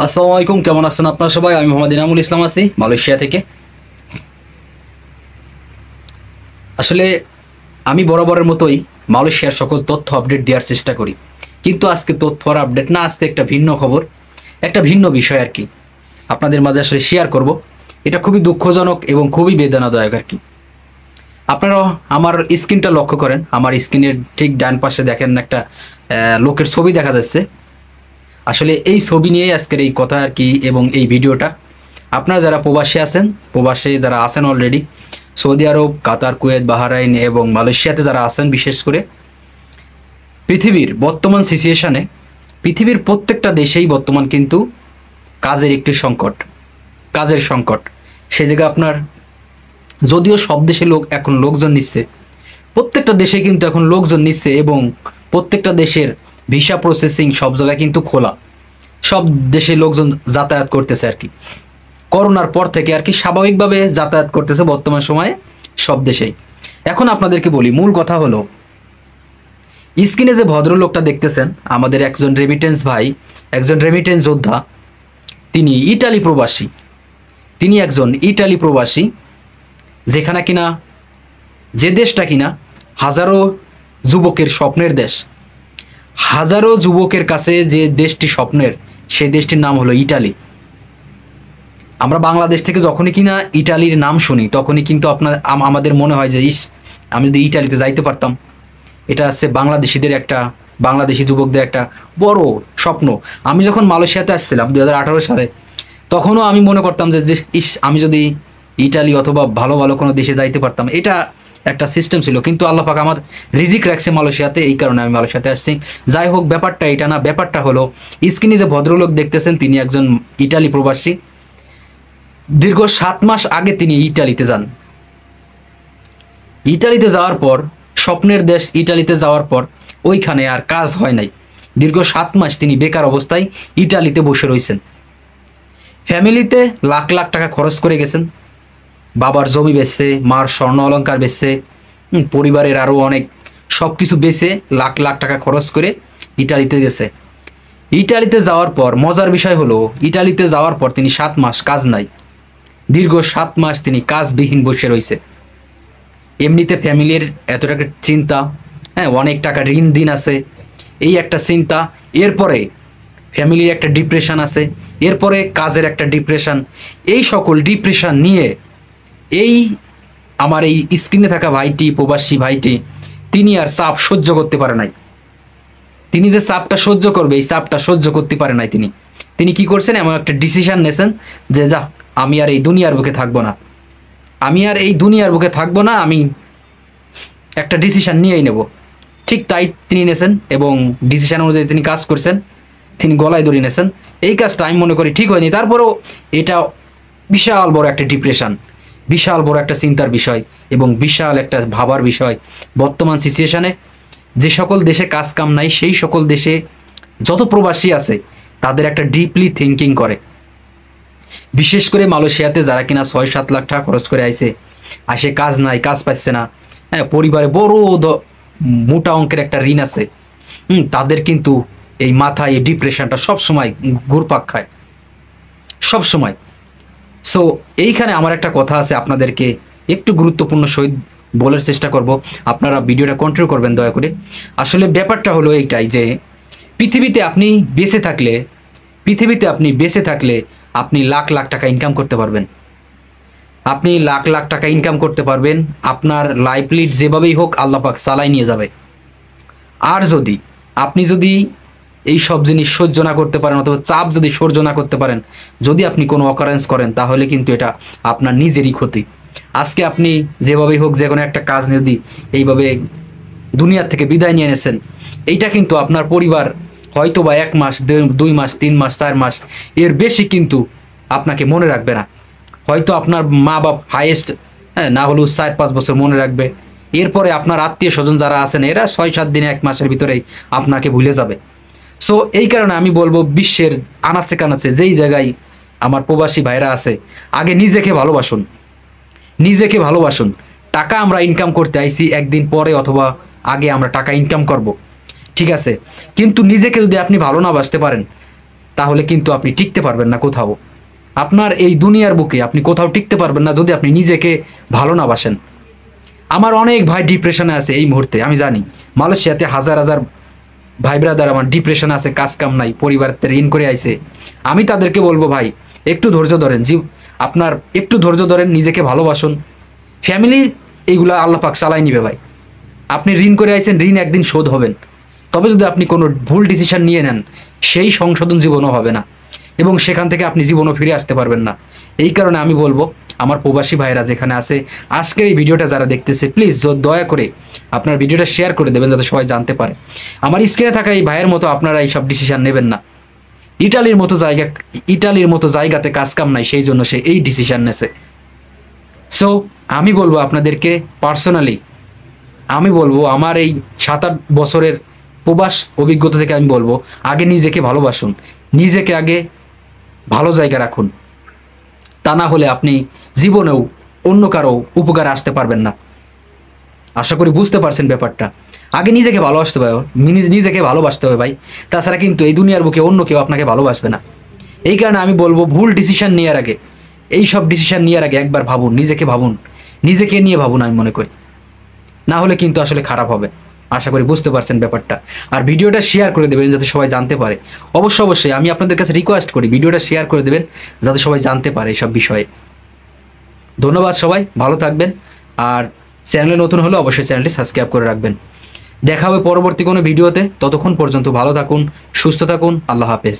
আসসালামু আলাইকুম, কেমন আছেন আপনারা সবাই? আমি মোহাম্মদ ইনামুল ইসলাম আছি মালয়েশিয়া থেকে। আসলে আমি বরাবরের মতোই মালয়েশিয়ার সকল তথ্য আপডেট দেওয়ার চেষ্টা করি, কিন্তু আজকে তথ্য আর আপডেট না, আজকে একটা ভিন্ন খবর, একটা ভিন্ন বিষয় আর কি আপনাদের মাঝে আসলে শেয়ার করব। এটা খুবই দুঃখজনক এবং খুবই বেদনাদায়ক আর কি। আপনারা আমার স্ক্রিনটা লক্ষ্য করেন, আমার স্ক্রিনের ঠিক ডান পাশে দেখেন একটা লোকের ছবি দেখা যাচ্ছে। আসলে এই ছবি নিয়েই আজকের এই কথা আর কি, এবং এই ভিডিওটা। আপনারা যারা প্রবাসী আছেন, প্রবাসে যারা আছেন অলরেডি, সৌদি আরব, কাতার, কুয়েত, বাহরাইন এবং মালয়েশিয়াতে যারা আছেন, বিশেষ করে পৃথিবীর বর্তমান সিচুয়েশানে পৃথিবীর প্রত্যেকটা দেশেই বর্তমান কিন্তু কাজের একটি সংকট, কাজের সংকট। সে জায়গায় আপনার যদিও সব দেশে এখন লোকজন নিচ্ছে, প্রত্যেকটা দেশে কিন্তু এখন লোকজন নিচ্ছে, এবং প্রত্যেকটা দেশের ভিসা প্রসেসিং সব জায়গায় কিন্তু খোলা, সব দেশে লোকজন যাতায়াত করতেছে আর কি। করোনার পর থেকে আর কি স্বাভাবিকভাবে যাতায়াত করতেছে বর্তমান সময়ে সব দেশেই। এখন আপনাদেরকে বলি, মূল কথা হলো, স্ক্রিনে যে ভদ্রলোকটা দেখতেছেন, আমাদের একজন রেমিটেন্স ভাই, একজন রেমিটেন্স যোদ্ধা। তিনি ইটালি প্রবাসী, তিনি একজন ইটালি প্রবাসী, যেখানে কিনা, যে দেশটা কিনা হাজারো যুবকের স্বপ্নের দেশ, হাজারো যুবকের কাছে যে দেশটি স্বপ্নের, সেই দেশটির নাম হলো ইটালি। আমরা বাংলাদেশ থেকে যখনই কিনা ইটালির নাম শুনি, তখনই কিন্তু আমাদের মনে হয় যে ইস, আমি যদি ইটালিতে যাইতে পারতাম। এটা হচ্ছে বাংলাদেশিদের একটা, বাংলাদেশি যুবকদের একটা বড় স্বপ্ন। আমি যখন মালয়েশিয়াতে আসছিলাম 2018 সালে, তখনও আমি মনে করতাম যে ইস, আমি যদি ইটালি অথবা ভালো ভালো কোনো দেশে যাইতে পারতাম। এটা একটা সিস্টেম ছিল, কিন্তু আল্লাহ পাক আমার রিজিক রাখছে মালয়েশিয়াতে, এই কারণে আমি মালয়েশিয়াতে আসছি। যাই হোক, ব্যাপারটা এটা না, ব্যাপারটা হলো, স্ক্রিনে যে ভদ্রলোক দেখতেছেন, তিনি একজন ইটালি প্রবাসী। দীর্ঘ 7 মাস আগে তিনি ইটালিতে যান। ইটালিতে যাওয়ার পর, স্বপ্নের দেশ ইটালিতে যাওয়ার পর ওইখানে আর কাজ হয় নাই। দীর্ঘ 7 মাস তিনি বেকার অবস্থায় ইটালিতে বসে রয়েছেন। ফ্যামিলিতে লাখ লাখ টাকা খরচ করে গেছেন, বাবার জমি বেচছে, মার স্বর্ণ অলংকার বেচছে, পরিবারের আরও অনেক সব কিছু বেচে লাখ লাখ টাকা খরচ করে ইটালিতে গেছে। ইটালিতে যাওয়ার পর মজার বিষয় হলো, ইটালিতে যাওয়ার পর তিনি 7 মাস কাজ নাই, দীর্ঘ 7 মাস তিনি কাজবিহীন বসে রয়েছে। এমনিতে ফ্যামিলির এত টাকা চিন্তা, হ্যাঁ, অনেক টাকা ঋণ দিন আছে, এই একটা চিন্তা। এরপরে ফ্যামিলির একটা ডিপ্রেশন আছে, এরপরে কাজের একটা ডিপ্রেশন। এই সকল ডিপ্রেশন নিয়ে এই আমার এই স্ক্রিনে থাকা ভাইটি, প্রবাসী ভাইটি, তিনি আর চাপ সহ্য করতে পারে নাই। তিনি যে চাপটা সহ্য করবে, এই চাপটা সহ্য করতে পারে নাই। তিনি কি করছেন, এমন একটা ডিসিশন নিয়েছেন যে যা, আমি আর এই দুনিয়ার বুকে থাকবো না, আমি আর এই দুনিয়ার বুকে থাকবো না, আমি একটা ডিসিশন নিয়েই নেব। ঠিক তাই তিনি নিয়েছেন, এবং ডিসিশন অনুযায়ী তিনি কাজ করছেন, তিনি গলায় দড়ি নিয়েছেন। এই কাজটা আমি মনে করি ঠিক হয়নি, তারপরেও এটা বিশাল বড় একটা ডিপ্রেশন, বিশাল বড় একটা চিন্তার বিষয়, এবং বিশাল একটা ভাবার বিষয়। বর্তমান সিচুয়েশানে যে সকল দেশে কাজ কাম নাই, সেই সকল দেশে যত প্রবাসী আছে, তাদের একটা ডিপলি থিঙ্কিং করে। বিশেষ করে মালয়েশিয়াতে যারা কিনা 6-7 লাখ টাকা খরচ করে আসে কাজ নাই, কাজ পাচ্ছে না, হ্যাঁ, পরিবারে বড় মোটা অঙ্কের একটা ঋণ আছে, তাদের কিন্তু এই মাথায় এই ডিপ্রেশনটা সবসময় ঘুরপাক খায়, সবসময়। সো এইখানে আমার একটা কথা আছে, আপনাদেরকে একটু গুরুত্বপূর্ণ সহিত বলার চেষ্টা করব, আপনারা ভিডিওটা কন্টিনিউ করবেন দয়া করে। আসলে ব্যাপারটা হলো এইটাই যে পৃথিবীতে আপনি বেঁচে থাকলে, পৃথিবীতে আপনি বেঁচে থাকলে আপনি লাখ লাখ টাকা ইনকাম করতে পারবেন, আপনি লাখ লাখ টাকা ইনকাম করতে পারবেন। আপনার লাইফ লিড যেভাবেই হোক আল্লাহ পাক চালাই নিয়ে যাবে। আর যদি আপনি এই সব জিনিস সহ্য না করতে পারেন, অথবা চাপ যদি সহ্য না করতে পারেন, যদি আপনি কোনো অকারেন্স করেন, তাহলে কিন্তু এটা আপনার নিজেরই ক্ষতি। আজকে আপনি যেভাবেই হোক যে কোনো একটা কাজ যদি এইভাবে দুনিয়ার থেকে বিদায় নিয়ে এনেছেন, এইটা কিন্তু আপনার পরিবার হয়তো বা 1 মাস, 2 মাস, 3 মাস, 4 মাস, এর বেশি কিন্তু আপনাকে মনে রাখবে না। হয়তো আপনার মা বাপ হাইয়েস্ট, হ্যাঁ, না হলেও 4-5 বছর মনে রাখবে। এরপরে আপনার আত্মীয় স্বজন যারা আছেন, এরা 6-7 দিনে, 1 মাসের ভিতরেই আপনাকে ভুলে যাবে। সো এই কারণে আমি বলবো, বিশ্বের আনাচে কানাচে যেই জায়গায় আমার প্রবাসী ভাইরা আছে, আগে নিজেকে ভালোবাসুন, নিজেকে ভালোবাসুন। টাকা আমরা ইনকাম করতে আইছি, একদিন পরে অথবা আগে আমরা টাকা ইনকাম করব, ঠিক আছে, কিন্তু নিজেকে যদি আপনি ভালো না বাসতে পারেন, তাহলে কিন্তু আপনি টিকতে পারবেন না কোথাও। আপনার এই দুনিয়ার বুকে আপনি কোথাও টিকতে পারবেন না যদি আপনি নিজেকে ভালো না বাসেন। আমার অনেক ভাই ডিপ্রেশনে আছে এই মুহূর্তে, আমি জানি মালয়েশিয়াতে হাজার হাজার ভাই ব্রাদার আমার ডিপ্রেশনে আছে, কাজ কাম নাই, পরিবারের ঋণ করে আইছে। আমি তাদেরকে বলবো ভাই একটু ধৈর্য ধরেন, আপনার একটু ধৈর্য ধরেন, নিজেকে ভালোবাসুন। ফ্যামিলি এইগুলা আল্লাহ পাক চালাই নিবে ভাই। আপনি ঋণ করে আইছেন, ঋণ একদিন শোধ হবেন। তবে যদি আপনি কোনো ভুল ডিসিশন নিয়ে নেন, সেই সংশোধন জীবনও হবে না এবং সেখান থেকে আপনি জীবনও ফিরে আসতে পারবেন না। এই কারণে আমি বলবো আমার প্রবাসী ভাইরা যেখানে আছে, আজকের এই ভিডিওটা যারা দেখতেছে, প্লিজ দয়া করে আপনার ভিডিওটা শেয়ার করে দেবেন যাতে সবাই জানতে পারে। আমার স্ক্রিনে থাকা এই ভাইয়ের মতো আপনারা এইসব ডিসিশন নেবেন না। ইটালির মতো জায়গাতে কাজ কাম নাই, সেই জন্য সে এই ডিসিশন নেছে। সো আমি বলবো আপনাদেরকে পার্সোনালি, আমি বলবো আমার এই 7-8 বছরের প্রবাস অভিজ্ঞতা থেকে আমি বলবো, আগে নিজেকে ভালোবাসুন, নিজেকে আগে ভালো জায়গা রাখুন। তা না হলে আপনি জীবনেও অন্য কারো উপকারে আসতে পারবেন না। আশা করি বুঝতে পারছেন ব্যাপারটা। আগে নিজেকে ভালোবাসতে হবে, নিজেকে ভালোবাসতে হবে ভাই। তাছাড়া কিন্তু এই দুনিয়ার বুকে অন্য কেউ আপনাকে ভালোবাসবে না। এই কারণে আমি বলবো ভুল ডিসিশন নেওয়ার আগে, এইসব ডিসিশন নেওয়ার আগে একবার ভাবুন, নিজেকে ভাবুন, নিজেকে নিয়ে ভাবুন আমি মনে করি। না হলে কিন্তু আসলে খারাপ হবে। আশা করি বুঝতে পারছেন ব্যাপারটা। আর ভিডিওটা শেয়ার করে দেবেন যাতে সবাই জানতে পারে। অবশ্যই আমি আপনাদের কাছে রিকোয়েস্ট করি ভিডিওটা শেয়ার করে দেবেন যাতে সবাই জানতে পারে এইসব বিষয়ে। ধন্যবাদ, সবাই ভালো থাকবেন। আর চ্যানেলে নতুন হলে অবশ্যই চ্যানেলটি সাবস্ক্রাইব করে রাখবেন। দেখা হবে পরবর্তী কোনো ভিডিওতে। ততক্ষণ পর্যন্ত ভালো থাকুন, সুস্থ থাকুন। আল্লাহ হাফেজ।